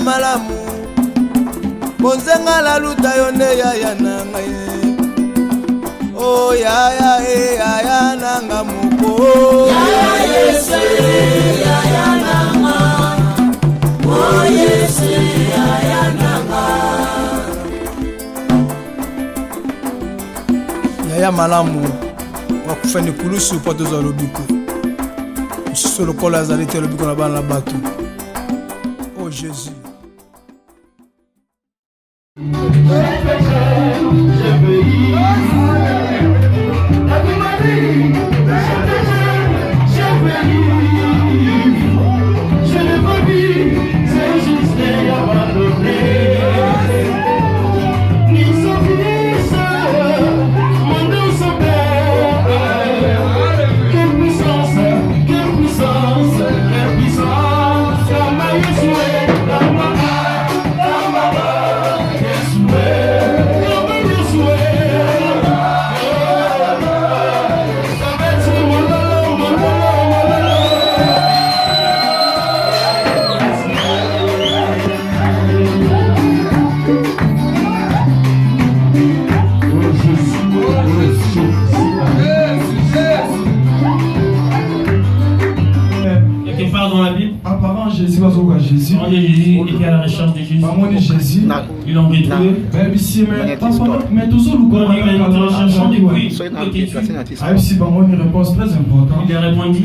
Malamu Bonzenga la luta yonde ya nanga oh ya nanga muko ya Yesu ya nanga oh Yesu ya nanga ya malamu wakufani kulusu poto za lobiko solo kola za lite lobiko na bana bato oh Jésus. Jésus était à la recherche de Jésus. Ils l'ont retrouvé. Mais cherchant depuis une réponse très importante. Il a répondu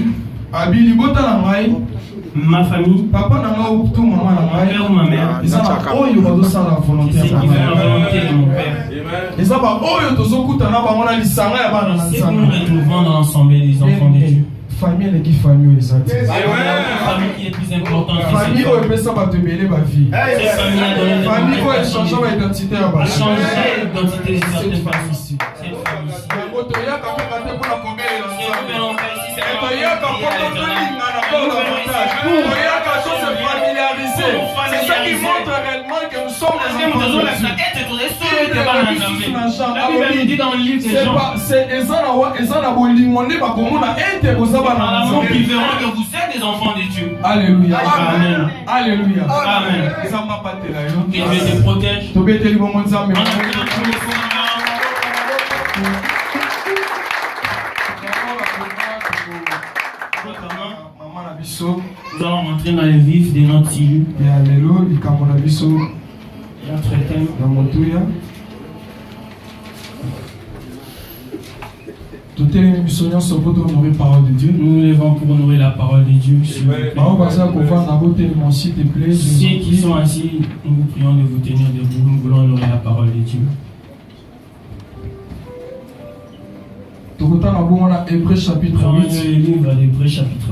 ma famille, papa mon père ou ma mère, c'est ceux qui font la volonté de mon père. C'est que nous retrouvons dans l'ensemble des enfants de Dieu. Famille qui famille les autres. Famille qui est plus importante que famille où peut ça va te mêler ma vie. Famille où elle change d'identité à bas. Changer d'identité de certaines personnes. Cette c'est ça qui montre réellement que nous sommes des enfants. La Bible nous dit dans le livre des gens, c'est l'amour qui verront que vous êtes des enfants de Dieu. Alléluia. Amen. Alléluia. Amen. Que Dieu te protège. Nous allons rentrer dans le vif de notre cellule. Notre thème. Nous nous levons pour honorer la parole de Dieu. Ceux qui sont assis, nous vous prions de vous tenir debout. Nous voulons honorer la parole de Dieu. Hébreux chapitre 8. Le livre d'Hébreux chapitre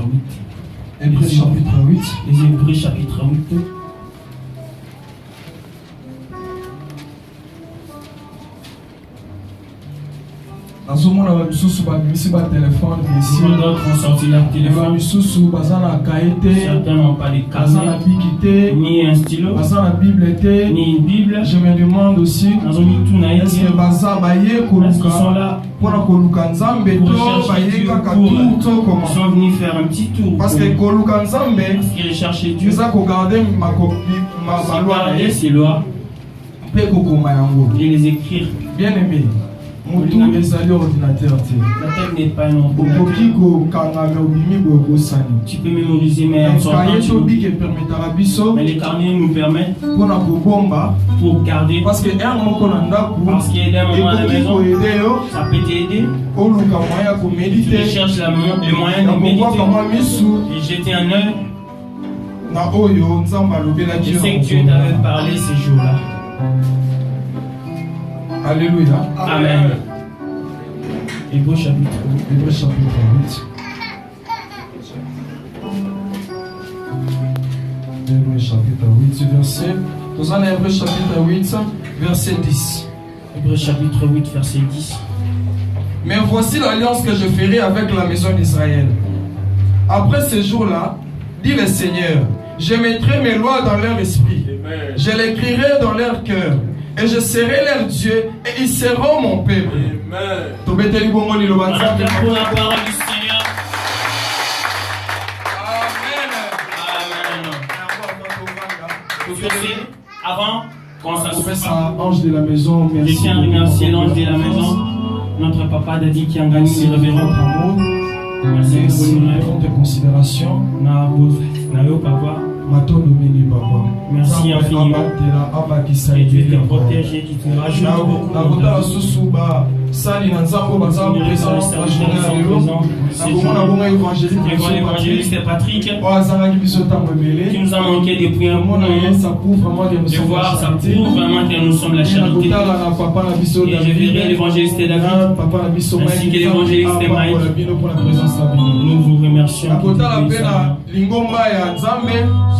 8. Hébreux chapitre 8. Les Hébreux chapitre 8. D'autres ont sorti leur téléphone. Certains n'ont pas de carnet, ni un stylo, ni une Bible. Je me demande aussi, est-ce qu'ils sont là pour rechercher Dieu, ils sont venus faire un petit tour. Parce qu'ils recherchaient Dieu. Regarder ses lois et les écrire. Bien aimé. La tête n'est pas un ordinateur. Tu peux mémoriser, mais en sortant, mais les carnets nous permettent pour garder. Parce qu'il y a un moment à la maison, ça peut t'aider. Tu cherches le moyen de méditer et jeter un œil. Je sais que Dieu t'avait parlé ces jours-là. Alléluia. Amen. Hébreux chapitre 8. Hébreux chapitre 8, verset. Nous allons Hébreux chapitre 8, verset 10. Hébreux chapitre 8, verset 10. Mais voici l'alliance que je ferai avec la maison d'Israël. Après ces jours-là, dit le Seigneur, je mettrai mes lois dans leur esprit. Amen. Je l'écrirai dans leur cœur. Et je serai leur Dieu. Et ils seront mon peuple. Amen. Pour la parole du Seigneur. Avant qu'on s'assoie, ange de la maison, je tiens à remercier l'ange de la maison, notre papa Dadi qui a gagné les révérends amour. Merci pour tes considérations. Merci infiniment. Et Dieu te protège et qui te rajoute beaucoup. L'évangéliste Patrick qui nous a manqué depuis un moment. De voir, ça prouve vraiment que nous sommes la charité. Et je verrai l'évangéliste David ainsi que l'évangéliste Maïk. Nous vous remercions.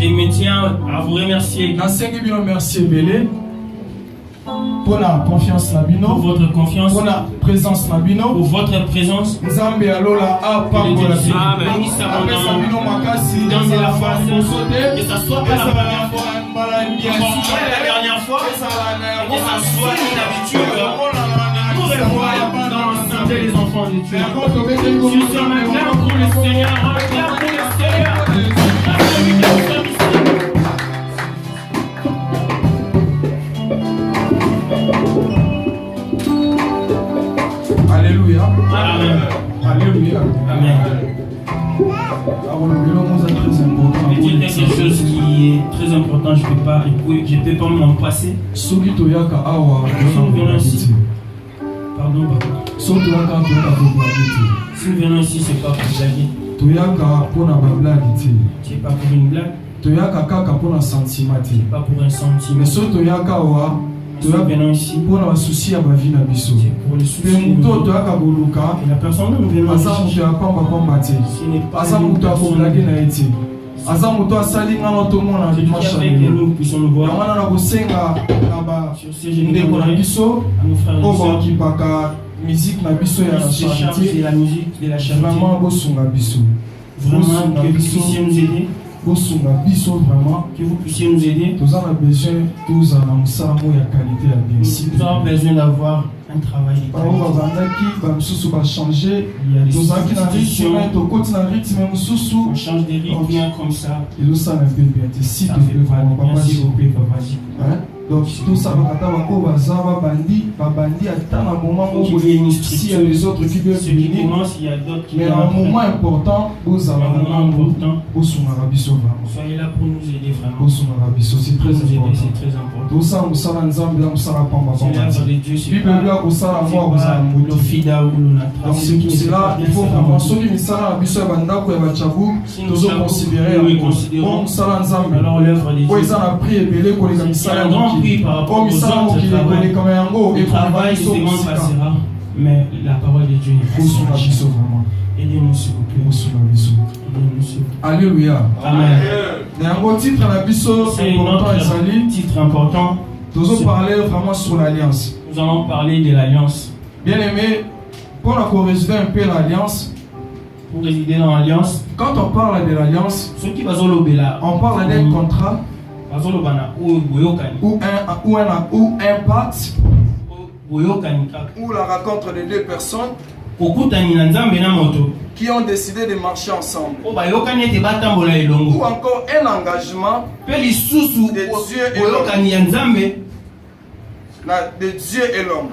Je me tiens à vous remercier pour la confiance, pour votre confiance, pour la présence, pour votre présence. Que Dieu bénisse abondamment. Donnez la force, que ça soit pas la première fois, pas la dernière fois, que ça soit une habitude. Nous revoir dans l'enceinte les enfants de Dieu. Je suis maintenant pour le Seigneur, acclame pour le Seigneur. Alléluia. Amen. Alléluia. Amen. Je vais dire quelque chose qui est très important, je ne peux pas m'en passer. Si nous venons ici, pardon, si nous venons ici, c'est pas pour blaguer. C'est pas pour une blague. C'est pas pour un sentiment. Mais si nous venons ici, c'est pour le souci de la personne nous venons ici. Ce n'est pas une personne avec que nous puissions nous voir sur ces genoux à nos frères et sœurs. Se charger de la musique, de la charité. Vraiment, que vous puissiez nous aider. Que vous puissiez nous aider. Nous avons besoin d'avoir un travail de qualité. Il y a des institutions, on change de rythme bien comme ça. Ça me fait bien, s'il vous plaît, vas-y. Donc tout ça va il y a une structure, les autres qui veulent venir, il y a d'autres qui mais un moment important, soyez là pour nous aider vraiment. C'est très important. Tout ça, nous sommes ensemble, nous sommes ensemble. C'est l'œuvre de Dieu, c'est pas le fida ou le natra. Donc c'est pour cela, il faut vraiment ceux qui sont là, nous sommes considérés bon, nous sommes ensemble. Alors l'œuvre de Dieu, ils ont appris et belé pour les grand prix par rapport aux autres travail. Le travail se demande passera, mais la parole de Dieu n'est pas sur vraiment. Aidez-nous s'il vous plaît. Alléluia. Amen. C'est un autre titre important. Nous allons parler vraiment sur l'alliance. Nous allons parler de l'alliance. Bien aimé, pour résider un peu l'alliance. Pour résider dans l'alliance. Quand on parle de l'alliance, on parle d'un contrat ou un pacte ou la rencontre de deux personnes qui ont décidé de marcher ensemble, ou encore un engagement de Dieu et l'homme.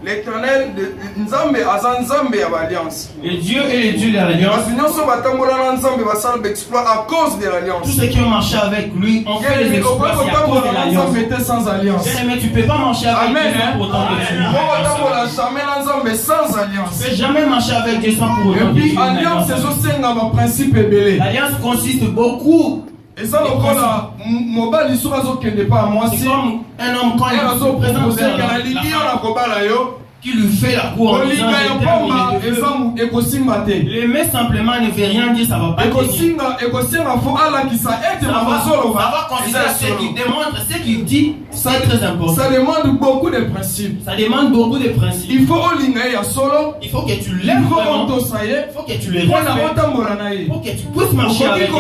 L'éternel Nzambe Azanzambe ya alliance. Et Dieu est le Dieu de l'alliance. À cause de l'alliance. Tous ceux qui ont marché avec lui ont fait les exploits à cause de l'alliance. Sans alliance. Mais tu ne peux pas marcher avec Dieu sans pour autant que tu sans alliance. Tu ne peux jamais marcher avec Dieu sans pour autant que tu alliance, c'est un principe. L'alliance consiste beaucoup. Et ça, c'est comme un homme quand il se présente vers la qui lui fait la cour en disant l'aimer simplement ne veut rien dire, ça va pas tenir. Ça va considérer ce qu'il démontre, ce qu'il dit, c'est très important. Ça demande beaucoup de principes. Ça demande beaucoup de principes. Il faut que tu l'aimes vraiment. Il faut que tu le respectes. Il faut que tu puisses marcher avec elle. Tu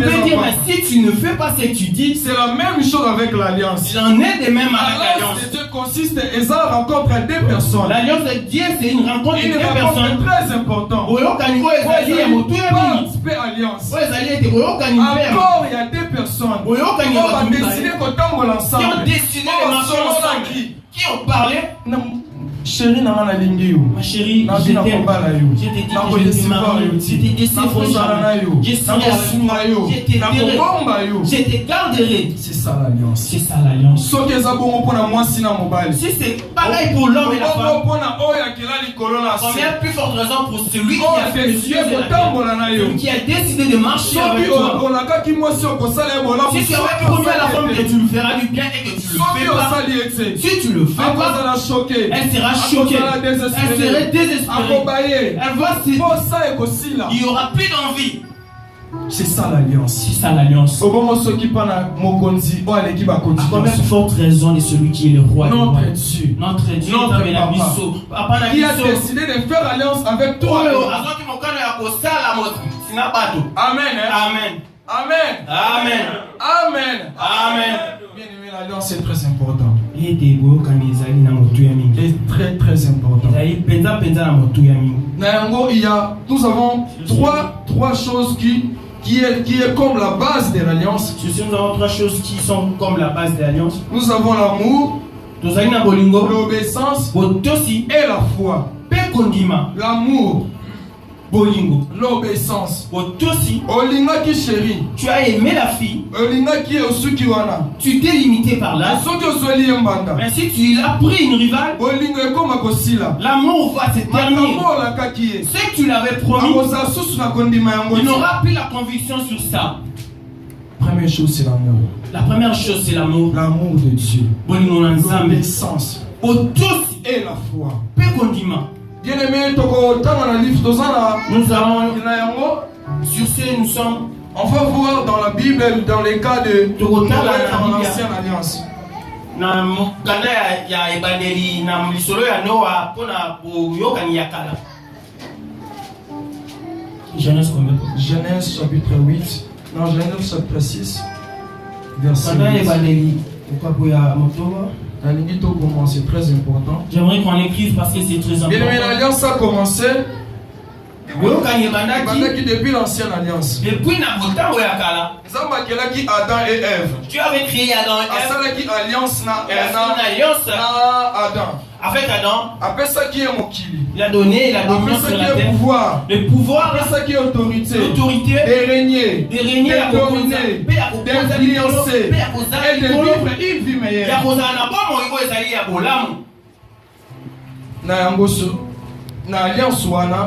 peux dire, mais si tu ne fais pas ce que tu dis, c'est la même chose avec l'alliance. Il en est de même avec l'alliance. L'alliance de Dieu consiste à rencontre deux personnes. L'alliance de Dieu, c'est une rencontre de deux personnes. Très important. Encore, il y a deux personnes qui ont décidé de tomber ensemble. Qui ont décidé de marcher ensemble. Qui ont parlé. Chérie, ma chérie, je t'aime. Je t'ai dit que je t'ai marié. Je t'ai décidé je te garderai. C'est ça l'alliance. C'est ça l'alliance. Si c'est pareil pour l'homme et la femme, combien plus forte raison pour celui qui a fait le ciel et la terre, celui qui a décidé de marcher avec toi. Si tu avais promis à la femme que tu lui feras du bien et que tu le fais pas, si tu le fais pas, elle sera choquée, elle serait désespérée, elle va se... il n'y aura plus d'envie. C'est ça l'alliance. C'est ça l'alliance. Combien plus forte raison de celui qui est le roi. Notre Dieu. Notre Dieu. Papa qui a décidé de faire alliance avec toi. Amen. Amen. Amen. Amen. Amen. Amen. Bien aimé, l'alliance est très important. Et très très important. Nous avons trois choses qui est comme la base de l'alliance. Nous avons trois choses qui sont comme la base de l'alliance. Nous avons l'amour, l'obéissance et la foi. L'amour, l'obéissance. Olinga qui chérit. Tu as aimé la fille. Olinga qui est au sukiwana. Tu t'es limité par là. Mais si tu l'as pris une rivale, l'amour va se terminer. Ce que tu l'avais promis, il n'aura plus la conviction sur ça. Première chose, c'est l'amour. La première chose, c'est l'amour. L'amour de Dieu. L'obéissance. Et la foi. Bien aimé, nous avons sur ce, nous sommes. On va voir dans la Bible, dans les cas de l'ancienne alliance. Genèse combien? Genèse chapitre 8. Non, Genèse chapitre 6. Verset 8. C'est très important. J'aimerais qu'on écrive parce que c'est très important. Bien aimé, l'alliance a commencé depuis l'ancienne alliance. Depuis Adam et Ève. Tu avais créé Adam et Ève. Alliance avec Adam. Après ça qui est Mokili. Il a donné la dominion sur la terre. Le pouvoir. Après ça qui est autorité. L'autorité. De régner. De dominer. D'influencer. Et de vivre une vie meilleure.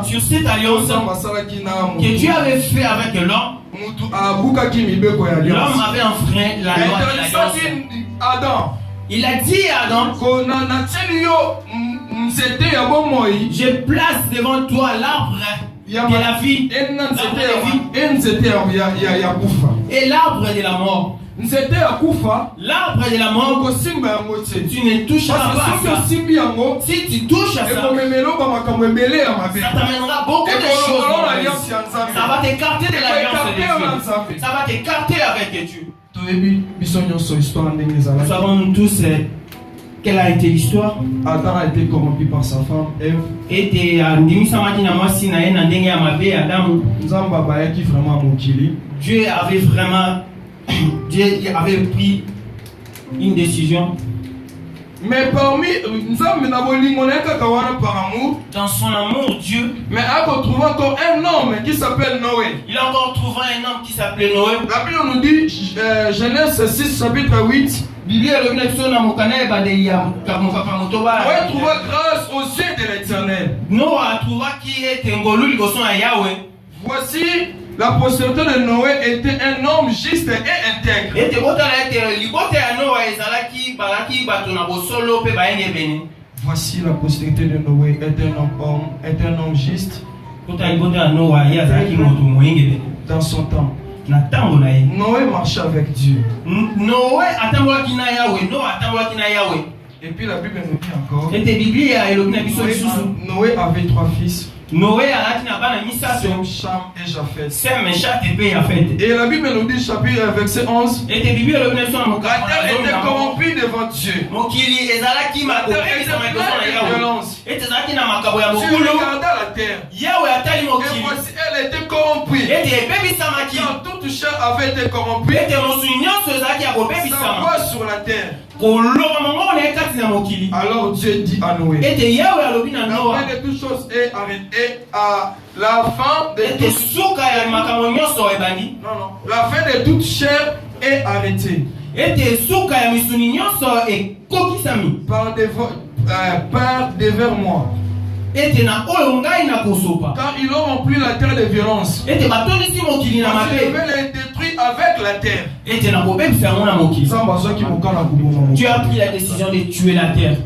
Sur cette alliance que Dieu avait fait avec l'homme, l'homme avait enfreint la loi de l'alliance. Il a dit à Adam, je place devant toi l'arbre de la vie et l'arbre de la mort. L'arbre de la mort, tu ne toucheras pas à ça. Si tu touches à ça, ça t'amènera beaucoup de choses. Ça va t'écarter de l'alliance de Dieu. Ça va t'écarter avec Dieu. Nous savons tous quelle a été l'histoire. Adam a été corrompu par sa femme Ève. Dieu avait pris une décision. Mais parmi dans son amour, Dieu, mais a retrouvé encore un homme qui s'appelle Noé. Il a encore trouvé un homme qui s'appelait Noé. La Bible nous dit, Genèse 6, chapitre 8. Noé trouva grâce aux yeux de l'Éternel. Voici, La postérité de Noé était un homme juste et intègre. Voici la postérité de Noé est un homme juste dans son temps. Noé marchait avec Dieu. Et puis la Bible nous dit encore, Noé avait 3 fils, Sem, Cham et Japheth. Et la Bible nous dit, chapitre verset 11, la terre était corrompue devant Dieu. La terre était pleine de violence. Dieu regarda la terre. Et voici, elle était corrompue. Quand toute chair avait été corrompue, sa voix sur la terre. Alors Dieu dit à Noé, la fin de toutes choses est arrêtée à la fin de toutes choses. Non, la fin de toute chair est arrêtée par devers moi. Car ils ont rempli la terre de violence. Je vais les détruire avec la terre. Dieu a pris la décision de tuer la terre.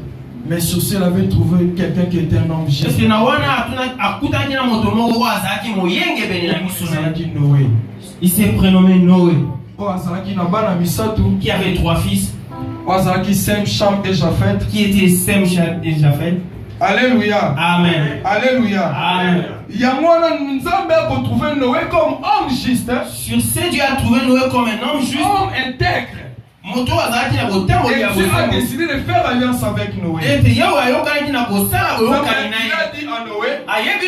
Mais sur ce, il avait trouvé quelqu'un qui était un homme juste. Il s'est prénommé Noé, qui avait 3 fils, Sem, Cham et Japheth. qui étaient Sem, Cham et Japheth. Alléluia. Amen. Alléluia. Amen. Nous avons trouvé Noé comme homme juste. Sur ce, Dieu a trouvé Noé comme un homme juste. Homme intègre. Et Dieu a décidé de faire alliance avec Noé. Il a dit à Noé, alliance.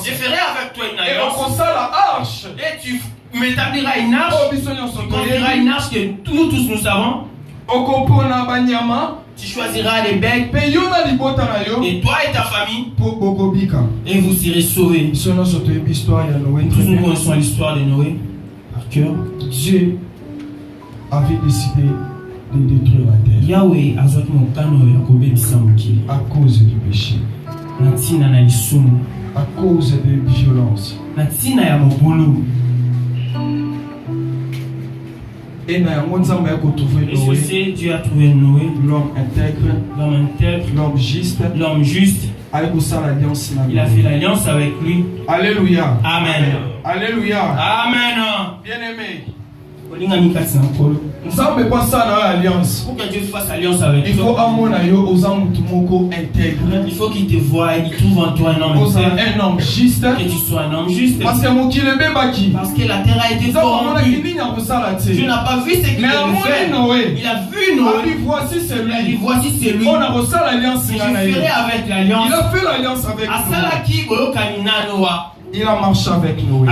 Je ferai avec toi une Et alliance. on la arche. Et tu m'établiras une arche. Tu construiras une arche que nous tous nous savons. Tu choisiras les becs. Et toi et ta famille. Et vous serez sauvés. Tous nous connaissons l'histoire de Noé par cœur. Dieu avait décidé de détruire la terre à cause du péché, à cause des violences. Et sur ce, Dieu a trouvé Noé, l'homme intègre, l'homme juste. Il a fait l'alliance avec lui. Alléluia. Amen. Alléluia. Amen. Bien-aimé, Pour que Dieu fasse alliance avec toi, il faut qu'il te voie et qu'il trouve en toi un homme juste, que tu sois un homme juste. Parce que la terre a été corrompue. Dieu n'a pas vu ce qu'il devait faire. Il a vu Noé. Il a dit voici c'est lui. Je ferai avec l'alliance. Il a fait l'alliance avec Noé. Il a marché avec Noé.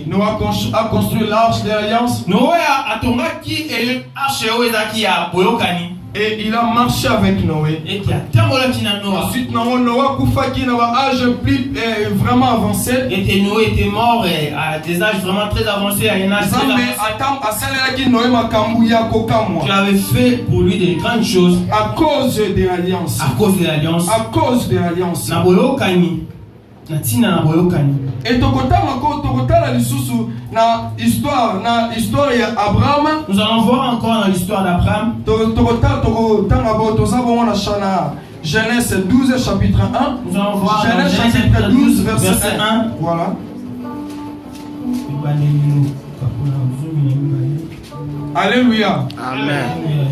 Noé a construit l'arche de l'alliance. Et il a marché avec Noé. Ensuite, Noé a âge plus vraiment avancé. Noé était mort à des âges vraiment très avancés, à un âge très avancé. Tu avais fait pour lui des grandes choses. À cause de l'alliance. À cause de l'alliance. À cause de l'alliance. Et nous allons voir encore dans l'histoire d'Abraham. Genèse 12 chapitre 1. Nous allons voir Genèse chapitre 12 verset 1. Voilà. Alléluia. Amen.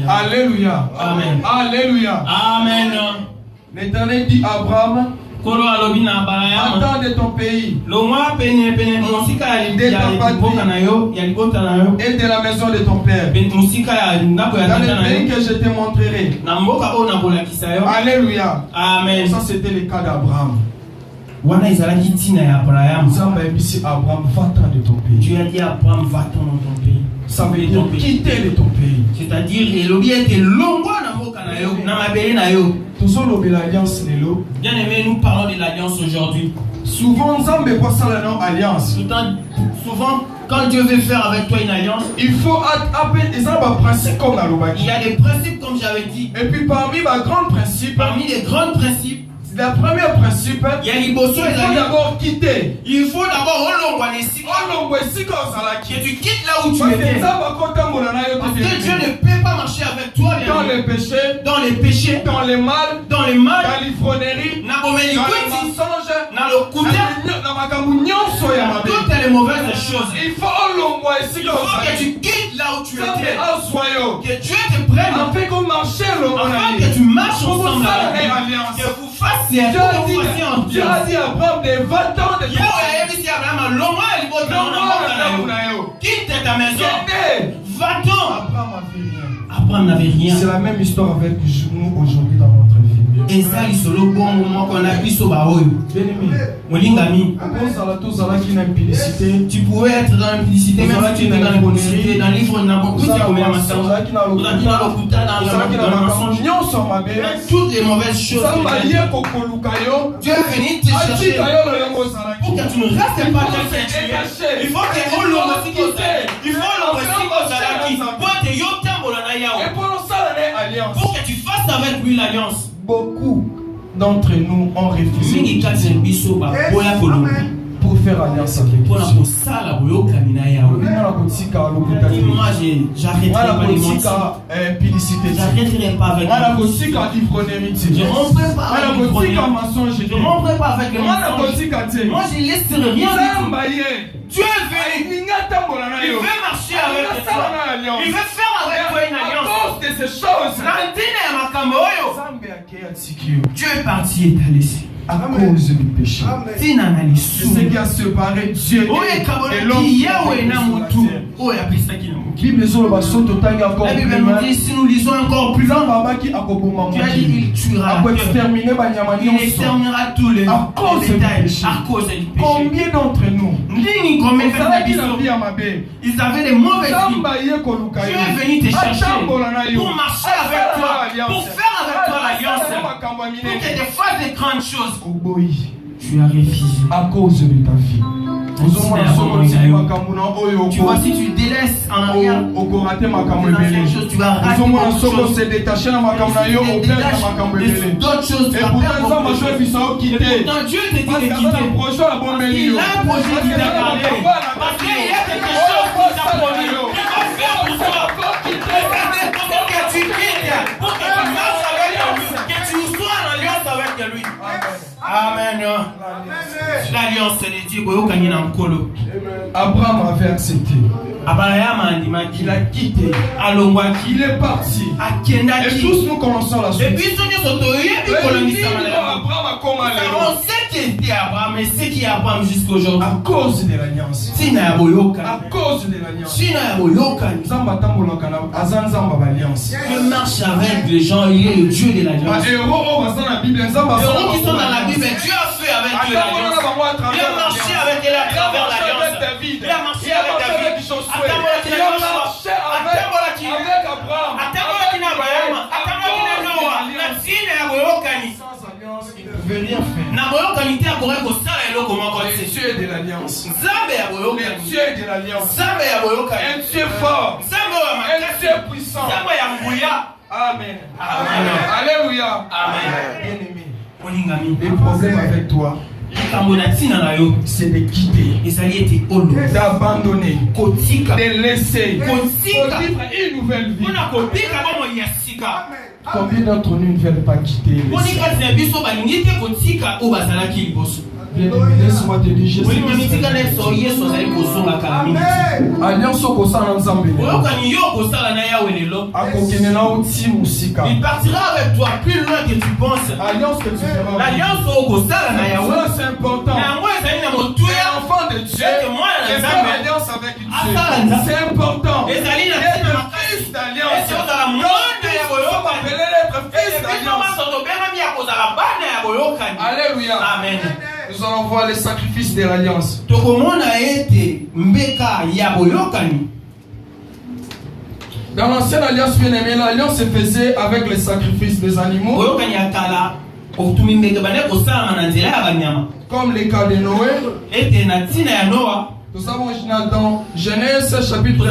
Alléluia. Amen. Alléluia. Amen. L'Éternel dit à Abraham, attends de ton pays, de ta patrie et de la maison de ton père, dans le pays que je te montrerai. Alléluia. Amen. Ça c'était le cas d'Abraham. Abraham, va-t'en de ton pays. Dieu a dit à Abraham, va-t'en dans ton pays. Ça veut dire quitter de ton pays. C'est-à-dire, bien aimé, nous parlons de l'alliance aujourd'hui. Souvent, quand Dieu veut faire avec toi une alliance, il faut appeler des principes comme la il y a des principes comme j'avais dit. Et puis parmi les grands principes, Le premier principe, il faut d'abord quitter. Il faut d'abord que tu quittes là où tu étais. Parce que Dieu ne peut pas marcher avec toi dans les péchés, dans les péchés, dans les mal, dans les mal, dans l'ivronnerie, dans les mensonges, dans le coup dans toutes les mauvaises choses. Il faut que tu quittes là où tu étais. Que Dieu te prenne afin que tu marches ensemble. Que vous fassiez Dieu a dit à Abraham de 20 ans de quitte ta maison. Va-t'en. Abraham n'avait rien. C'est la même histoire avec nous aujourd'hui dans notre vie. Et ça, il se le bon moment qu'on a vu sur Baoyo. Bien-aimé, tu pouvais être dans l'impudicité, même si tu étais dans l'impudicité, dans l'ivre, n'importe où, dans le mensonge, toutes les mauvaises choses. Dieu est venu te chercher pour que tu ne restes pas tel que tu es. Il faut que pour que tu fasses avec lui l'alliance. Beaucoup d'entre nous ont refusé pour faire alliance avec lui. Moi, j'arrêterai pas les mentir. J'arrêterai pas avec je ne romprai pas avec le mensonge. Je ne romprai pas avec le mensonge. Moi, je ne laisserai rien. Dieu est venu. Il veut marcher avec toi. Il veut faire avec toi une alliance. À cause de ces choses, Dieu est parti et t'a laissé. À cause du péché. C'est ce qui a séparé Dieu et l'homme. La Bible nous dit, si nous lisons encore plus loin, Dieu a dit qu'il tuera, il exterminera tous les détails à cause du péché. Combien d'entre nous ils avaient des mauvaises vies. Dieu est venu te chercher pour marcher avec toi, pour faire avec toi l'alliance, pour que tu fasses des grandes choses. Tu as refusé à cause de ta vie. Tu vois, si tu délaisses en arrière les choses, tu vas rater d'autres choses. D'autres choses, tu vas perdre. Et pourtant, Dieu te dit de quitter. Il a un projet qui t'a gardé. Parce qu'il y a quelque chose qui t'a promis. Il va faire pour toi. Pour que tu quittes, pour que tu marches avec lui, que tu sois en alliance avec lui. Amen. L'alliance, c'est de Dieu. Abraham avait accepté. Il a quitté. Il est parti. Et tous nous connaissons la suite. Et puis, on sait qui était Abraham et c'est qui est Abraham jusqu'aujourd'hui. À cause de l'alliance. À cause de l'alliance. Je marche avec les gens, il est le Dieu de l'alliance. Les héros qui sont dans la Bible, Dieu a fait avec eux l'alliance. Il a marché avec eux à travers l'alliance. Il a marché avec David. Il a marché avec Abraham. Il ne veut rien faire. Le Dieu de l'alliance. Le Dieu de l'alliance. Un Dieu fort. Un Dieu puissant. Amen. Alléluia. Amen. Le problème avec toi, c'est de quitter, d'abandonner, de laisser, pour vivre une nouvelle vie. Combien d'entre nous ne veulent pas quitter? Laisse-moi te dire, alliance au sein d'Ensemble. Il partira avec toi plus loin que tu penses. Alliance que tu feras. L'alliance au sein c'est important. Tu es enfant de Dieu. Et faire alliance avec Dieu. C'est important. Et être fils d'alliance. Nous appelés d'être fils d'alliance. Alléluia. Amen. Nous allons voir les sacrifices de l'alliance. Dans l'ancienne alliance, bien aimée, l'alliance se faisait avec les sacrifices des animaux. Comme les cas de Noé. Nous avons dans Genèse chapitre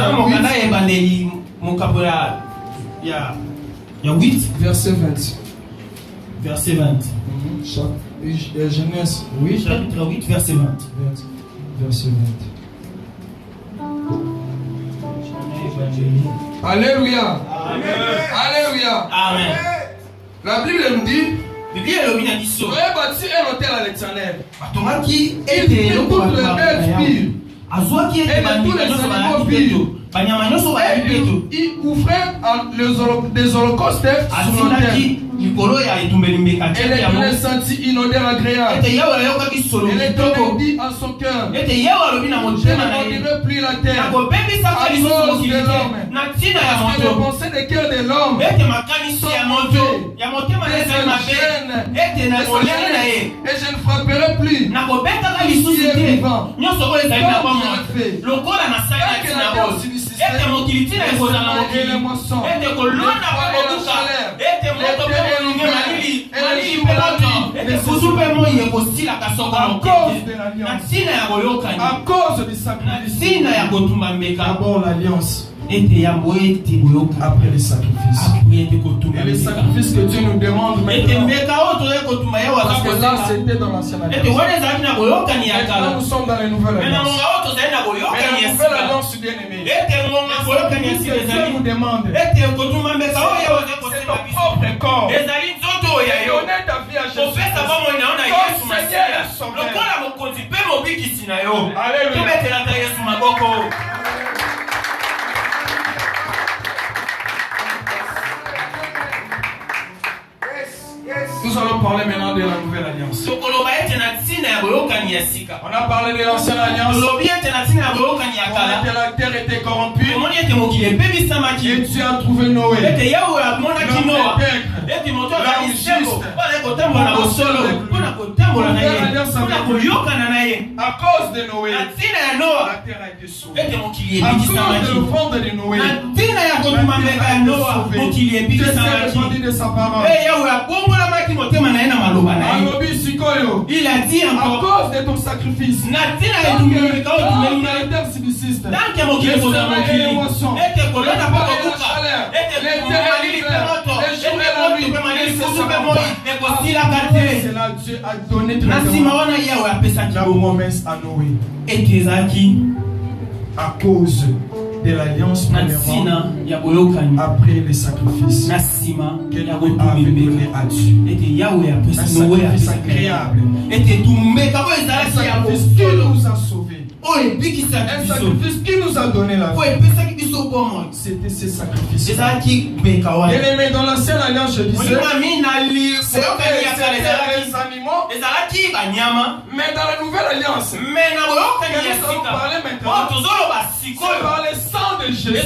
8, verset 20. verset 20. Genèse 8. Chapitre 8, verset 20. Verset 20. Alléluia. Amen. Alléluia. Amen. La Bible nous dit, Soyez bâti un hôtel à l'éternel. Il Il fait toutes les bêtes pires. Et de tous les animaux pires. Il ouvrait des holocaustes sur l'autel. Elle est sentie une odeur agréable. Elle est dit en son cœur, je ne maudirai plus la terre à cause de l'homme. Parce que les pensées des cœurs de l'homme sont mauvais. Et je ne frapperai plus qui est vivant. Comme je l'ai fait. Et les moissons, les froids et la chaleur, à cause du sacrifice. D'abord l'alliance, après les sacrifices. Et les sacrifices que Dieu nous demande maintenant, parce que là c'était dans l'ancienne alliance. Maintenant nous sommes dans les nouvelles alliances. Mais la nouvelle alliance, bien aimé, Dieu nous demande, c'est notre propre corps. Et donner ta vie à Jésus comme Seigneur et Sauveur. Alléluia. Nous allons parler maintenant de la nouvelle alliance. On a parlé de l'ancienne alliance. La terre était corrompue. Et Dieu a trouvé Noé. À cause de Noé, la terre a été sauvée. À cause de l'offrande de Noé, la terre a été sauvée. Dieu s'est de sa parole. Il a dit encore, à cause de ton sacrifice, cela Dieu a donné la promesse à Noé. À cause de l'alliance après les sacrifices que Noé avait donné à Dieu. Un sacrifice agréable. Un sacrifice qui nous a sauvés. Un sacrifice qui nous a donné la vie. C'était ces sacrifices. Et mais dans l'ancienne alliance, je disais, c'était les animaux. Mais dans la nouvelle alliance, que nous allons parler maintenant, c'est par le sang de Jésus, le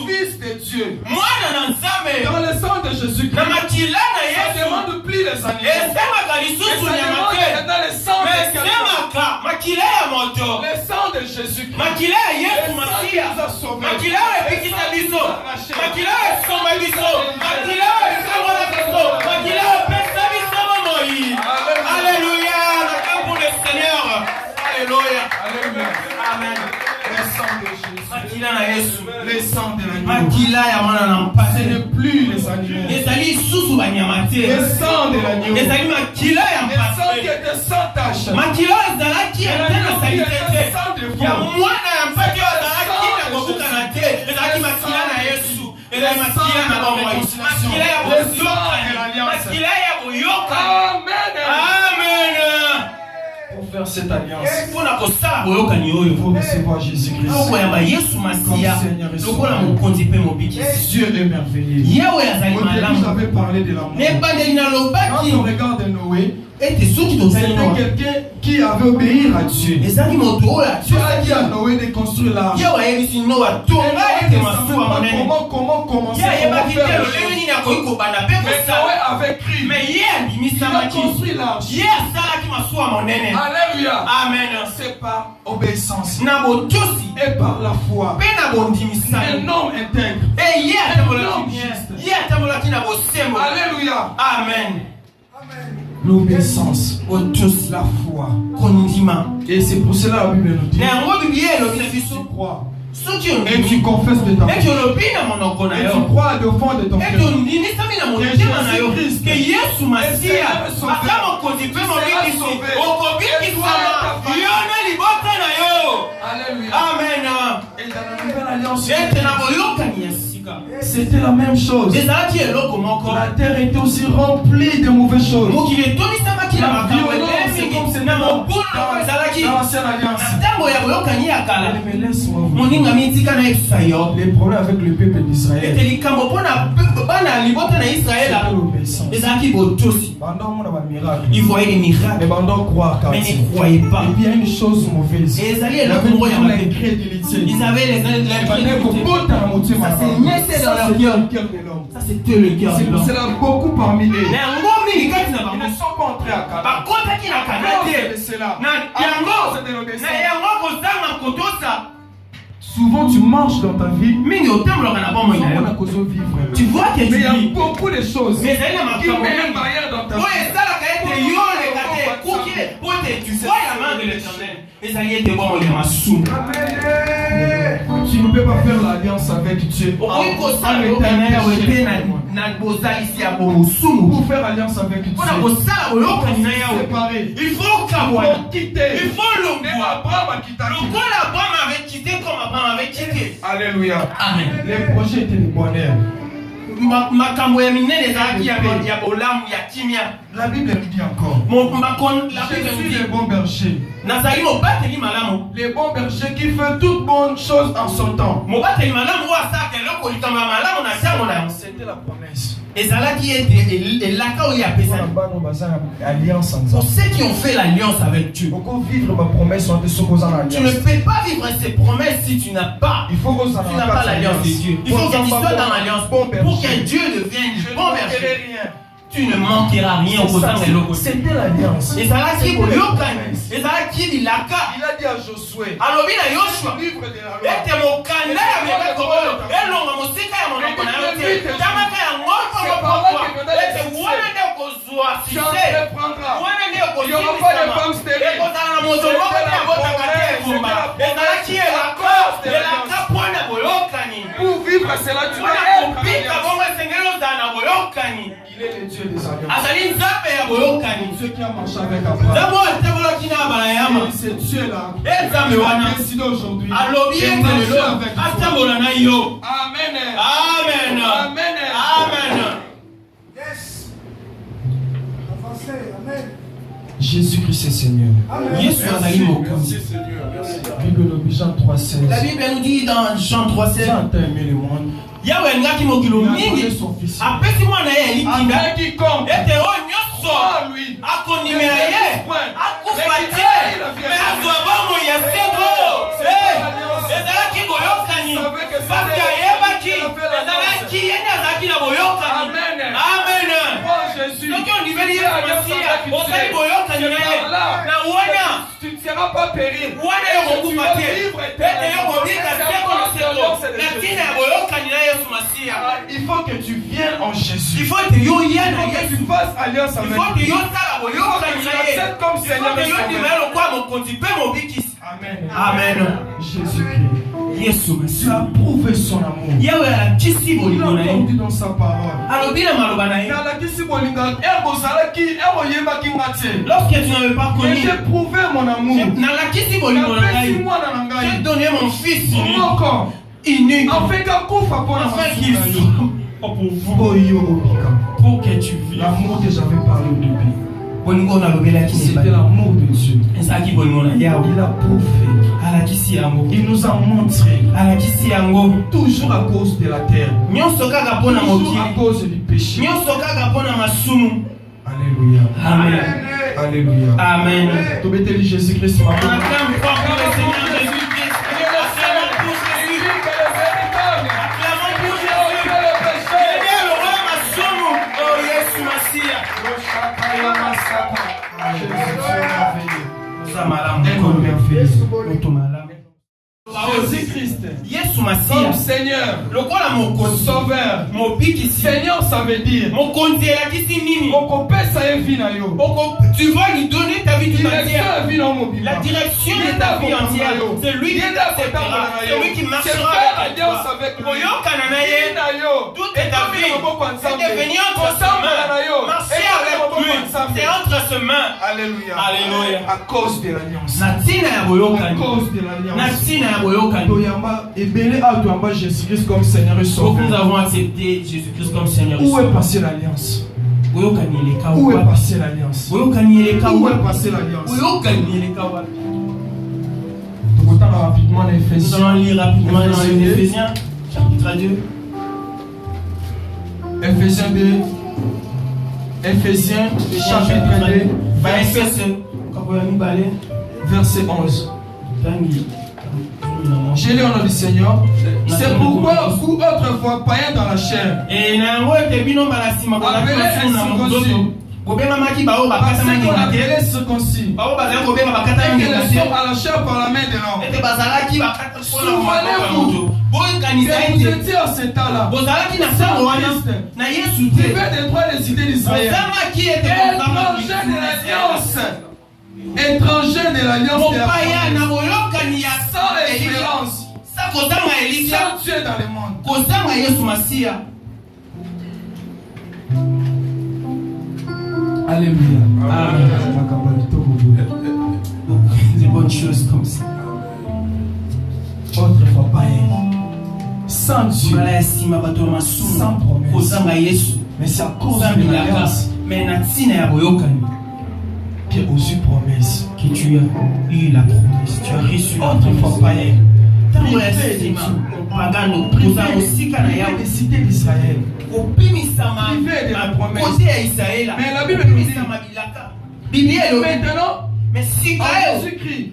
Fils de Dieu. Dans le sang de Jésus, ça ne demande plus les animaux. Ça demande dans le sang de quelqu'un. Le sang de Jésus. Le sang qui nous a sauvés. Alléluia. Pour le Seigneur. Alléluia. Amen. Le sang de Jésus. Le sang de l'agneau. Ce n'est plus les animaux. Le sang de l'agneau. Le sang qui était sans tache. Pour faire cette alliance, il faut recevoir Jésus-Christ comme Seigneur et Sauveur. Dieu est merveilleux. Vous avez parlé de l'amour. Quand on regarde Noé, c'était quelqu'un qui avait obéi à Dieu. Dieu a dit à Noé de construire l'arche. Comment commencer, comment faire les choses. Mais Noé avait cru. Il a construit l'arche. Alléluia. Amen. C'est par obéissance et par la foi. Un homme intègre. Un homme juste. Alléluia. Amen. L'obéissance, la foi. Et c'est pour cela la Bible nous dit, si tu crois, Et tu confesses de ta bouche. Et tu crois au fond de ton cœur. que Yesu Masia akama kozipe mobiki okobiki sama yona libota na yo. Amen. C'était la même chose. La terre était aussi remplie de mauvaises choses. La violence est comme c'est dans l'ancienne alliance. Mais laisse-moi les problèmes avec le peuple d'Israël. Ils voyaient des miracles, mais ils ne croyaient pas. Et puis il y a une chose mauvaise. Ils avaient l'incrédulité. C'est dans leur cœur. Ça c'était le cœur de l'homme. C'est là beaucoup parmi eux. Ils ne sont pas entrés à Canaan. Par contre, qui n'a qu'à souvent tu marches dans ta vie. Tu vois que mais il y a beaucoup de choses qui mettent une barrière dans ta vie. Tu vois la main de l'Éternel. Tu ne peux pas faire l'alliance avec Dieu. Pour faire alliance avec Dieu, il faut quitter. Il faut le Abraham a quitté. Abraham avait quitté comme Abraham avait quitté. Alléluia. Amen. Les projets étaient de bonheur. La Bible dit encore. Je suis le bon berger. Les bons bergers qui font toutes bonnes choses en son temps. C'était la promesse. Pour ceux qui ont fait l'alliance avec Dieu, tu ne peux pas vivre ces promesses si tu n'as pas l'alliance de Dieu. Il faut que tu sois dans l'alliance pour que Dieu devienne le bon berger. Tu ne manqueras rien au sein de l'eau. C'était l'alliance. Il a dit à Josué, livre de la pour vivre, c'est la Dieu. Il est le Dieu des alliances. Ceux qui ont marché avec Abraham, c'est Dieu là. Il a décidé aujourd'hui. Amen. Amen. Amen. Amen. Yes. Avancez. Amen. Jésus-Christ est Seigneur. Yes, Merci Seigneur. Bible nous dit Jean 3,16. La Bible nous dit dans Jean 3,16. Jean t'a aimé le monde. Il y a un gars qui m'a dit son fils. après si moi n'ai avec quiconque était au nyoso lui a konimera ye a kufatie mais azwaba mo yasego ezala ki boyokani parce ayebaki ezala ki yene azalaki na boyokani. Amen. Jésus. Donc on libère Yesu Masia ozali boyokani na ye na wana tu ne seras pas périr. wana yokokufa te ete yokobika seko na seko na ntina ya boyokani na Yesu Masia. Il faut que tu viennes en Jésus. Il faut que tu fasses alliance avec lui. Il faut que tu acceptes comme Seigneur et Sauveur. Amen. Amen. Jésus-Christ. Yesu tu as prouvé son amour. Il a entendu dans sa parole. Lorsque tu n'avais pas connu, j'ai prouvé mon amour. J'ai donné mon fils unique afin qu'il soit pour que tu vives. L'amour que j'avais parlé au début. C'était l'amour de Dieu. Il a prouvé. Il nous a montré. Toujours à cause de la terre. Toujours à cause du péché. Alléluia. Amen. Alléluia. Amen. Tu peux te dire Jésus-Christ. Jésus-Christ, Yesu Masia, Seigneur, Sauveur, Seigneur, ça veut dire tu vas lui donner ta vie tout entière. La direction de ta vie entière. C'est lui qui t'acceptera. C'est lui qui marchera avec toi. Toute ta vie, c'est devenu entre ses mains. Marcher avec lui, c'est entre ses mains. Alléluia. Alléluia. À cause de l'alliance. À cause de l'alliance. Jésus-Christ comme Seigneur et Sauveur. Nous avons accepté Jésus-Christ comme Seigneur et Où est Sauveur. passée l'alliance? Où est passée l'alliance? Où est passée l'alliance? Nous rapidement l'Éphésiens. allons lire rapidement dans les Éphésiens, chapitre 2. Éphésiens 2. Éphésiens, chapitre 2, verset 11. J'ai lu au nom du Seigneur. C'est pourquoi vous autrefois païens dans la chair, appelés circoncis, et que les sommes à la chair par la main de l'homme. Souvenez-vous que vous étiez en ce temps-là, privés des droits des idées d'Israël, étrangers de l'alliance de la promesse, sans espérance, sans Dieu dans le monde. Alléluia. Des bonnes choses comme ça. Autrefois païens, sans Dieu, sans promesse, mais c'est à cause de l'alliance qui a reçu promesse, que tu as eu la promesse, tu as reçu autrefois païens, privés des cités d'Israël, privés de la promesse. Mais la Bible nous dit maintenant, mais si en Jésus-Christ,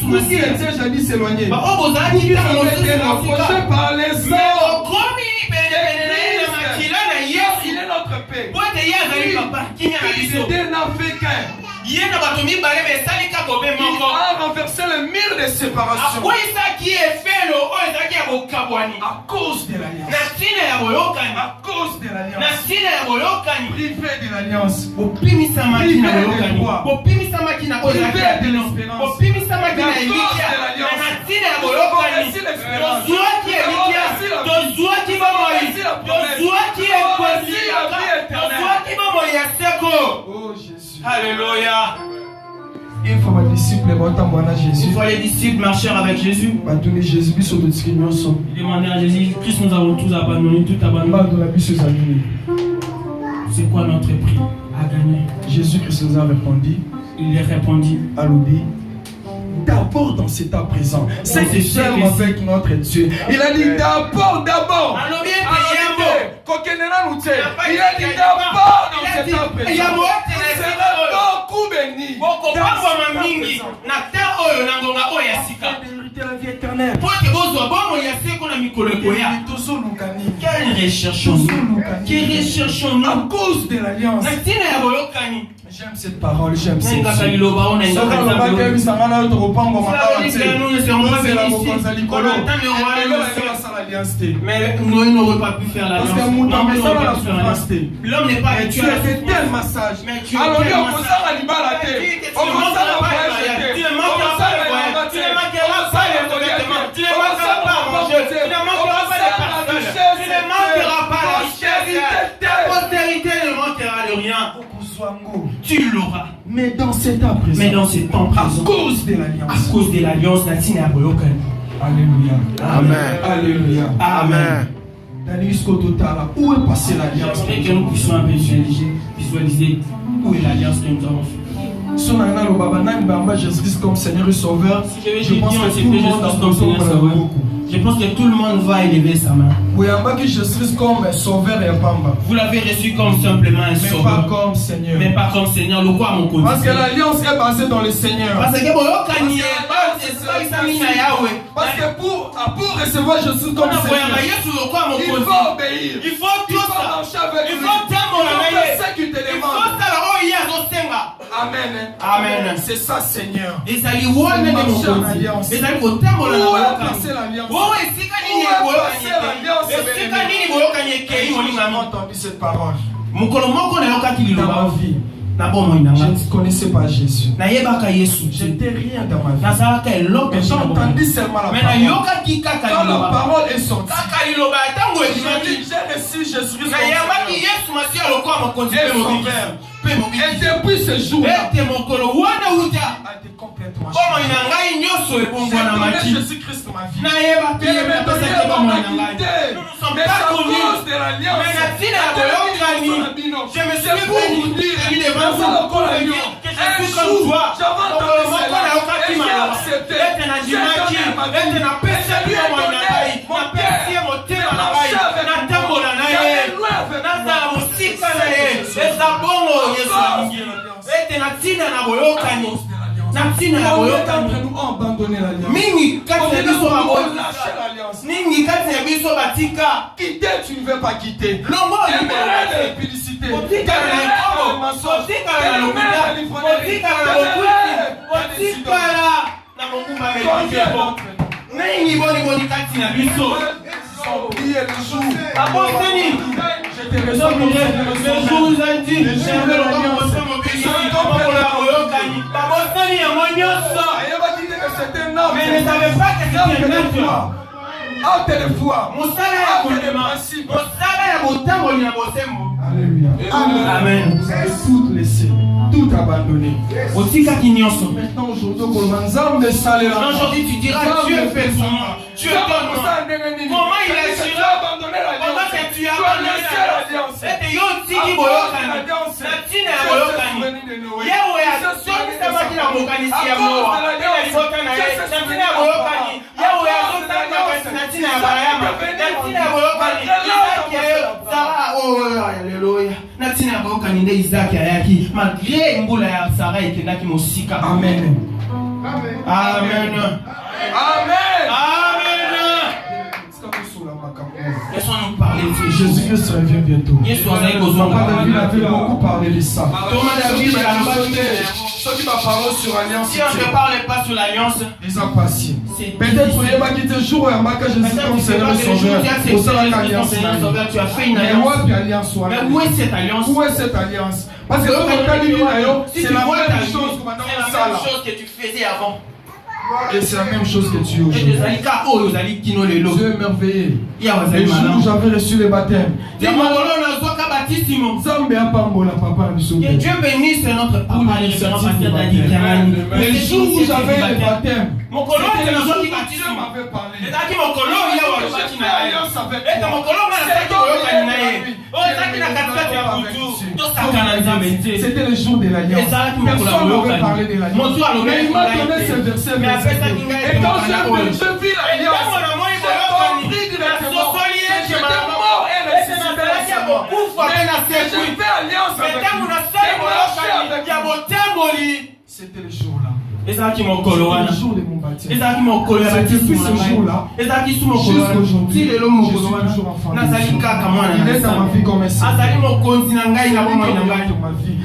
vous qui étiez jadis éloignés, vous qui avez été rapprochés par les hommes, il est notre Père. Il était n'africain. Il a renversé le mur de séparation à cause de l'alliance. À cause de l'alliance. Privé de l'alliance. Privé de droit. Privé de l'espérance. Oh Jésus. Alléluia. Une fois mes disciples Jésus. Une fois les disciples marchèrent avec Jésus. Ils demandaient à Jésus, Christ, nous avons tous abandonné, tout abandonné. C'est quoi notre prix à gagner? Jésus-Christ nous a répondu. Il leur répondit. Alloubi. D'abord dans cet temps présent, c'est que j'aime avec notre Dieu. Il a dit d'abord. Il a dit d'abord dans cet temps présent. C'est beaucoup béni. La vie éternelle. Quelle recherchons-nous? À cause de l'alliance. J'aime cette parole, j'aime cette mais nous n'aurions pas pu faire l'alliance. L'homme n'est pas tu as fait tel massage. Alors tu ne manqueras pas la richesse. Ta postérité ne manquera de rien. Tu l'auras. Mais dans cet temps présent. À cause de l'alliance. À cause de l'alliance, Alléluia. Amen. Alléluia. Amen. Où est passée l'alliance? J'aimerais que nous puissions un peu visualiser où est l'alliance que nous avons fait. Si Jésus-Christ comme Seigneur et Sauveur, je pense que tout le monde a besoin de beaucoup. Je pense que tout le monde va élever sa main. Vous l'avez reçu comme simplement un sauveur. Mais pas comme Seigneur. Mais pas comme Seigneur. Le quoi mon côté? Parce que l'alliance est basée dans le Seigneur. Parce que pour recevoir Jésus comme Seigneur, il faut obéir. Il faut tout ça. Il faut faire ce qu'il te demande. Amen. Amen. C'est ça, Seigneur. Et ça lui voit même l'alliance. Où est passée l'alliance? entendu cette parole. Dans ma vie, je ne connaissais pas Jésus. J'étais rien dans ma vie. Mais j'ai entendu seulement la parole. Quand la parole est sortie, j'ai reçu Jésus-Christ. Et depuis ce jour-là, a été complètement changé. Jésus-Christ ma vie. Mais à cause de l'alliance, je me suis pour vous dire que je suis comme toi. J'avais entendu cela et j'ai accepté. J'ai donné ma vie. J'ai donné mon cœur. J'ai marché avec moi. J'allais loin avec nous abandonner l'alliance. Quitter, tu ne veux pas quitter. Téméraire de la publicité. Téméraire de mensonge. Téméraire de l'ivronerie. Mais ne savais pas que c'était un Amen. Tout laisser, tout abandonner. Maintenant, aujourd'hui, tu diras Dieu fait son nom. Dieu donne. Comment il a abandonné la Comment que tu as abandonné la C'était Yoti qui Amen. Amen. Laissons-nous parler de Jésus-Christ revient bientôt. Il a beaucoup parlé de ça. Ceux qui m'ont parlé sur l'alliance, si on ne parle pas sur l'alliance, ils ont passé. Peut-être qu'il y a des jours où Jésus comme Seigneur et Sauveur, tu as fait une alliance. Mais où est cette alliance? Où est cette alliance? Parce que c'est la même chose que tu faisais avant. Et c'est la même chose que tu es aujourd'hui. Dieu est merveilleux. Le jour où j'avais reçu le baptême, que Dieu bénisse notre papa. Le jour où j'avais le baptême, c'était le jour où Dieu m'avait parlé. C'était le jour de l'alliance. Personne n'avait parlé de l'alliance. Mais il m'a donné ce verset. Et quand je vis l'alliance, j'ai compris directement que j'étais mort et ressuscité. Mais je fais alliance avec lui. C'était le jour-là. C'était le jour de mon baptême. Depuis ce jour-là, jusqu'à aujourd'hui, je suis toujours enfant de Dieu. Il est dans ma vie comme un Seigneur. Il est dans ma vie.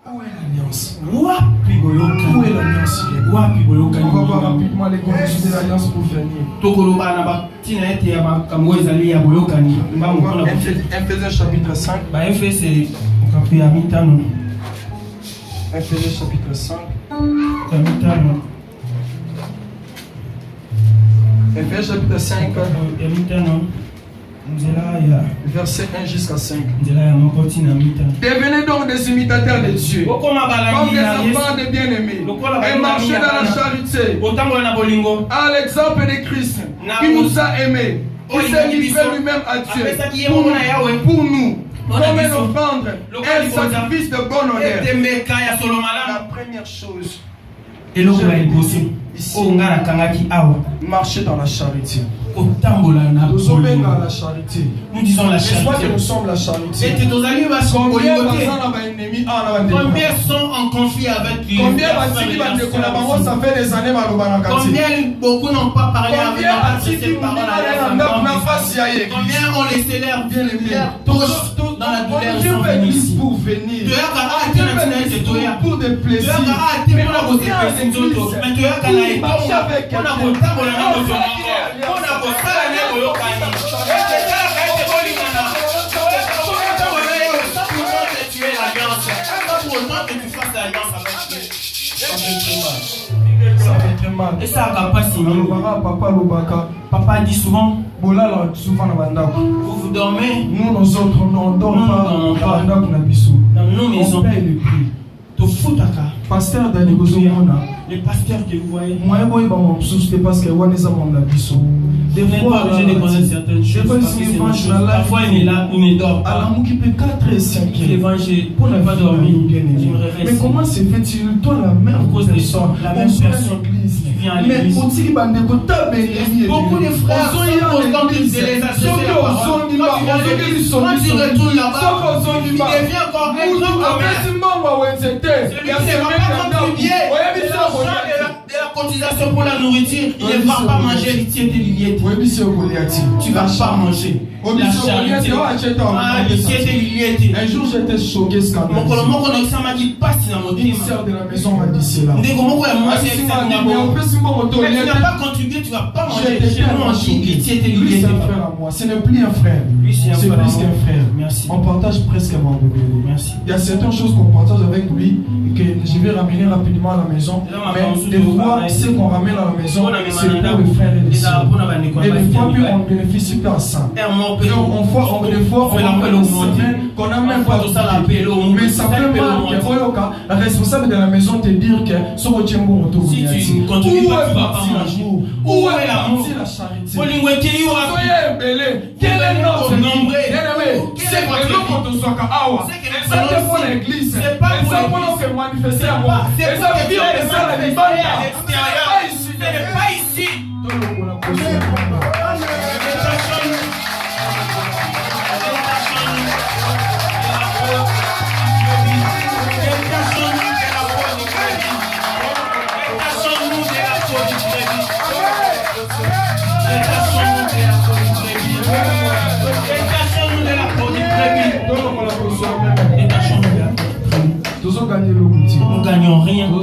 Où est l'alliance? Où est l'alliance? On va voir rapidement les conditions de l'alliance pour finir. Ephésiens chapitre 5. Ephésiens chapitre 5. Ephésiens chapitre 5. Verset 1 jusqu'à 5. Devenez donc des imitateurs de Dieu, comme des enfants de bien-aimés, et marchez dans la charité, à l'exemple de Christ, qui nous a aimés, qui s'est livré lui-même à Dieu pour nous, comme une offrande, un sacrifice de bonne odeur. La première chose Marcher dans la charité. Nous disons la charité. Que nous sommes la charité. Combien sont en conflit avec lui? Combien ça fait des années combien beaucoup n'ont pas parlé avec la combien ont laissé l'air bien dans la douleur pour venir pour des plaisirs et ça n'a pas signé. Papa dit souvent, vous vous dormez, nous autres on ne dort pas dans nos maisons. Pasteur les pasteurs que vous voyez, des fois, parfois il est là, il ne dort pas. L'évangile, pour ne pas dormir, mais comment se fait-il, toi la même personne, qui vient à l'église? Beaucoup de frères sont contents de les associer la parole. Quand tu retournes là-bas, tu deviens encore un grand homme. Celui qui ne va pas contribuer de la cotisation pour la nourriture, il ne va pas manger l'itier de l'iliette. Tu ne vas pas manger. La charité. Un jour j'étais choqué, scandalisé. Une sœur de la maison m'a dit cela. Mais tu n'as pas contribué, tu ne vas pas manger. Lui c'est un frère à moi, ce n'est plus un frère. C'est plus qu'un frère. Merci. On partage presque un monde. Merci. Il y a certaines choses qu'on partage avec lui que je vais ramener rapidement à la maison. Mais des fois, ce qu'on ramène à la maison, c'est pour les frères et les sœurs. Et des fois, puis on ne bénéficie pas à ça. Des fois, on fait l'aumône qu'on n'a même pas tout ça. Mais ça fait mal que la responsable de la maison te dire que ce que tu aimes bon autour. Si tu ne contribues pas, tu ne vas pas manger. Où est l'amour? La charité. Quel est notre nombre? C'est pas que tu sois awa. C'est pour l'église. C'est pas pour se manifester à moi. C'est ça qui est ça la libanda. Ce n'est pas ici. Nous gagnons rien. Nous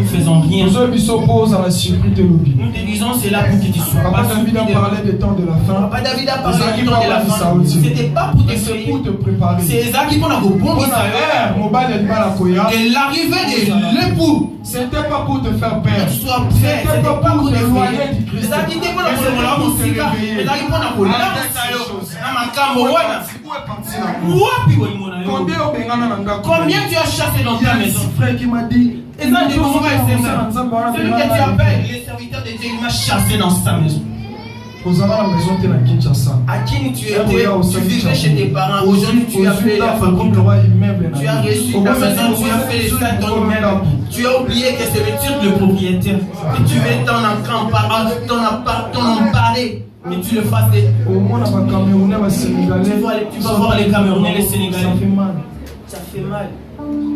faisons rien. Nous te disons c'est là pour que tu sois. Papa David a parlé des temps de la fin. Papa David a parlé des temps de la fin. C'était pas pour te préparer. C'est ça qui prend un bon de l'arrivée de l'époux. C'était pas pour te faire peur. C'était pas pour te loyer du Christ. C'était pas pour te combien tu as chassé dans ta maison? Frère qui m'a dit, celui que tu appelles les serviteurs de Dieu, il m'a chassé dans sa maison. À qui tu étais? Tu vivais chez tes parents. Aujourd'hui, tu as fait la famille. Tu as reçu ta maison, tu as fait les salles de ton immeuble. Tu as oublié que c'est le Turc le propriétaire. Et tu veux t'en parler. Mais tu le fasses. Tu vas voir les Camerounais, les Sénégalais. Ça fait mal.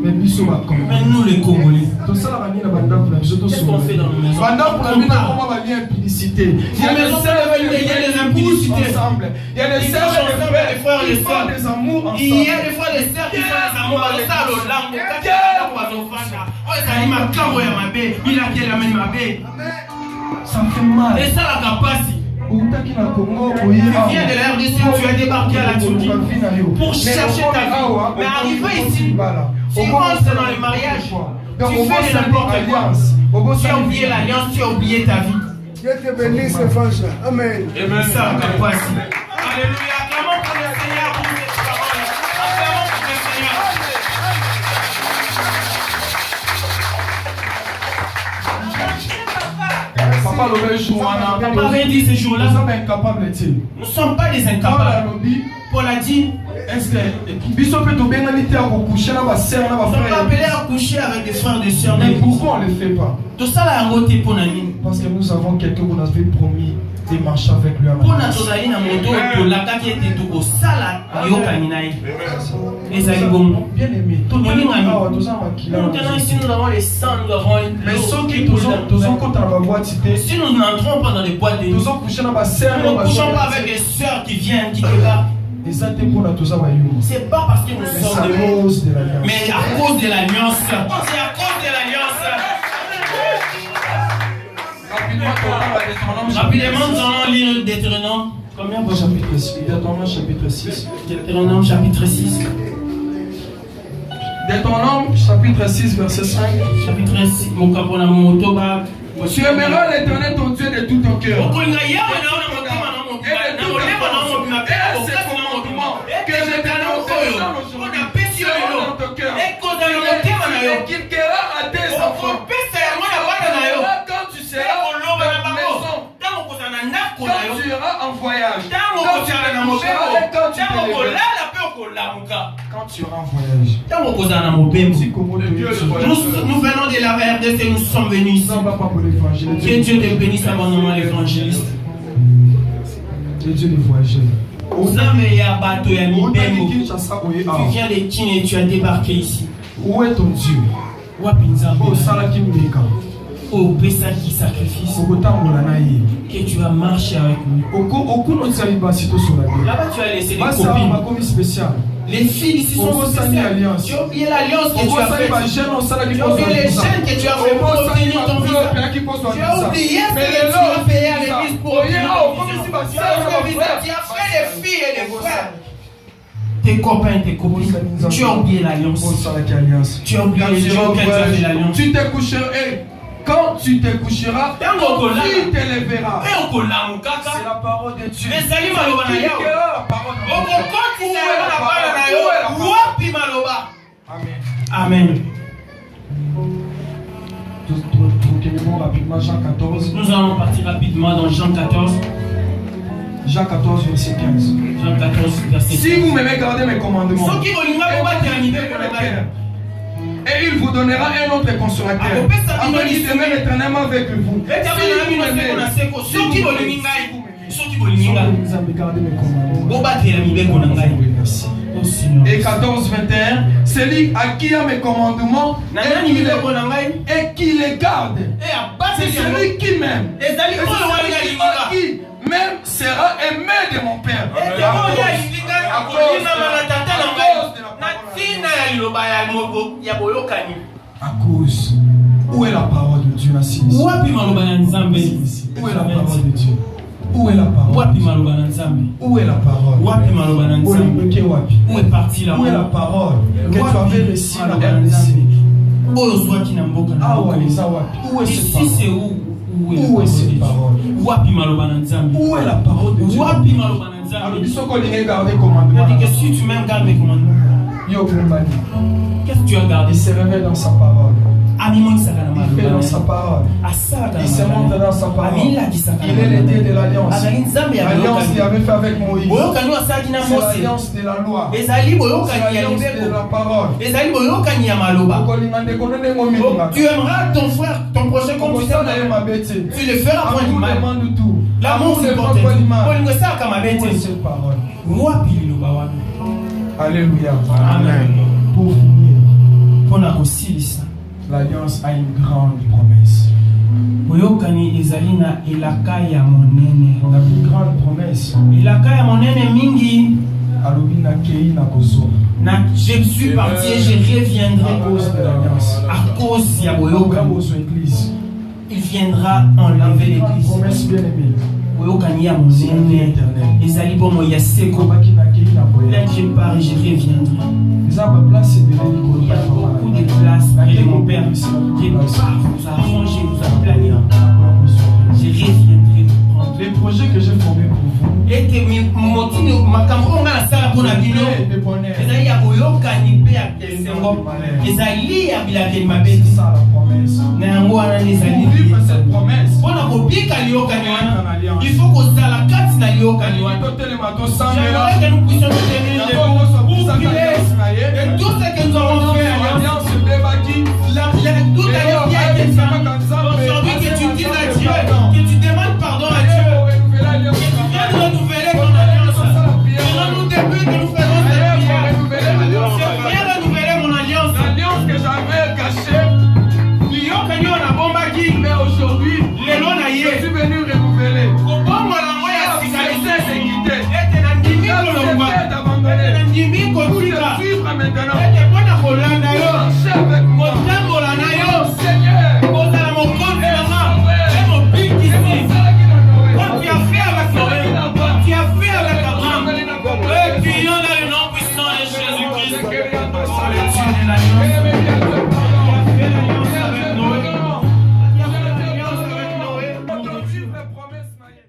Mais nous les Congolais, qu'est-ce qu'on fait dans nos maisons? Il y a des implicités. Il y a des sœurs et des frères et des sœurs. Il y a des fois des sœurs qui font des amours. Ça fait mal. Et ça la capacité. Tu viens de la RDC, tu as débarqué à la Turquie pour chercher ta vie. Mais arrivé ici, tu rentres dans les mariages, tu fais n'importe quoi. Tu as oublié l'alliance, tu as oublié ta vie. Dieu te bénisse, François. Amen. Et bien ça, capacité. Alléluia. Acclamons pour le Seigneur pour cette parole. Acclamons pour le Seigneur. Papa avait dit ce jour-là, nous ne sommes pas des incapables. Paul a dit, est-ce que Bissot peut tomber dans l'été à coucher là, ma sœur, là, ma on frère. peut appeler à coucher avec des frères et des sœurs. Mais pourquoi on ne le fait pas? Tout ça là, on pour Nani. Parce que nous avons quelqu'un qu'on avait promis de marcher avec lui à Pour la notre ami, na moto, pour la qui était tout au sala, yo kaninaï. Les amis bon. Bien aimé. Tout le monde maintenant ici nous avons les sangs, nous avons les. mais ceux qui sont contre la boîte, si nous n'entrons pas dans les boîtes de nuit, nous ne couchons pas avec les sœurs qui viennent, qui te regardent. C'est pas parce que nous sommes des mots, mais à cause de l'alliance. C'est à cause de l'alliance. Rapidement, nous allons lire Deutéronome. Combien vous chapitre 6? Deutéronome chapitre 6. Deutéronome chapitre 6. Deutéronome chapitre 6 verset 5. Chapitre 6. Mon capona motoba. Tu aimeras l'Éternel ton Dieu de tout ton cœur. Que je te qu'il quera à tes enfants. Quand tu seras dans la maison, quand tu iras en voyage, quand tu iras en voyage, nous venons de la RDC, nous sommes venus ici. Que Dieu te bénisse abondamment, l'évangéliste. Que Dieu les voyageurs. Tu viens de Kine et tu as débarqué ici. Où est ton Dieu? Oh, Salakimika. Oh, Pessa qui sacrifice. Que tu vas marcher avec nous. Là-bas, tu as laissé des copines. Les filles ici sont spéciales. Tu as oublié l'alliance que tu as faite. Tu as oublié les chaînes que tu as fait pour obtenir ton visa. Tu as oublié ce que tu as payé à l'église pour obtenir ton visa. Tu as fait les filles et les frères. Tes copains, tes copines. Tu as oublié l'alliance. Tu as oublié les gens que tu as fait l'alliance. Tu te coucheras. Quand tu te coucheras, tu te lèveras. C'est la parole de Dieu. Amen. Rapidement, Jean 14. Nous allons partir rapidement dans Jean 14. Jean 14, verset 15. Jean 14, verset 15. Si vous m'aimez, gardez mes commandements. Et il vous donnera un autre consolateur, afin qu'il demeure éternellement avec vous. Et 14, 21, celui à qui a mes commandements et qui les garde, c'est celui qui m'aime. Et celui qui même sera aimé de mon Père. À cause. Où est la parole de Dieu ici? Où est la parole de Dieu? Où est la parole? Où est la parole? Où est parti là? Où est la parole que tu avais reçue dans la RDC? Où est cette parole? Où est cette parole? Où est la parole de Dieu? Si tu m'aimes, garde mes commandements. Qu'est-ce que tu as gardé? Il se révèle dans sa parole. Il fait dans sa parole. Il se montre dans sa parole. Il est le Dieu de l'alliance. L'alliance qu'il avait fait avec Moïse. C'est l'alliance de la loi. C'est l'alliance de la parole. Tu aimeras ton frère, ton prochain comme tu t'aimes. Tu le feras point du mal. L'amour c'est important. Cette parole. Alléluia. Amen. Pour finir, l'alliance a une grande promesse. La plus grande promesse. Je suis parti et je reviendrai à cause de l'alliance. Il viendra enlever l'église. Promesse bien aimée. Ezali bon moya seko. Là je pars et je reviendrai. Il y a beaucoup de places près de mon père. Je pars, vous arrangez, vous appelez. Je reviendrai. Les projets que j'ai formés pour vous. Et que motini makambo ngana sala pona bino. Ezali ya boyokani pe ya kesengo. Ezali ya bilakeli mabeti. Ça la promesse. Na yango wana ezali. Vivre cette promesse. Pona kobika liyokani wana. Il faut que ça la carte na J'aimerais que nous puissions nous tenir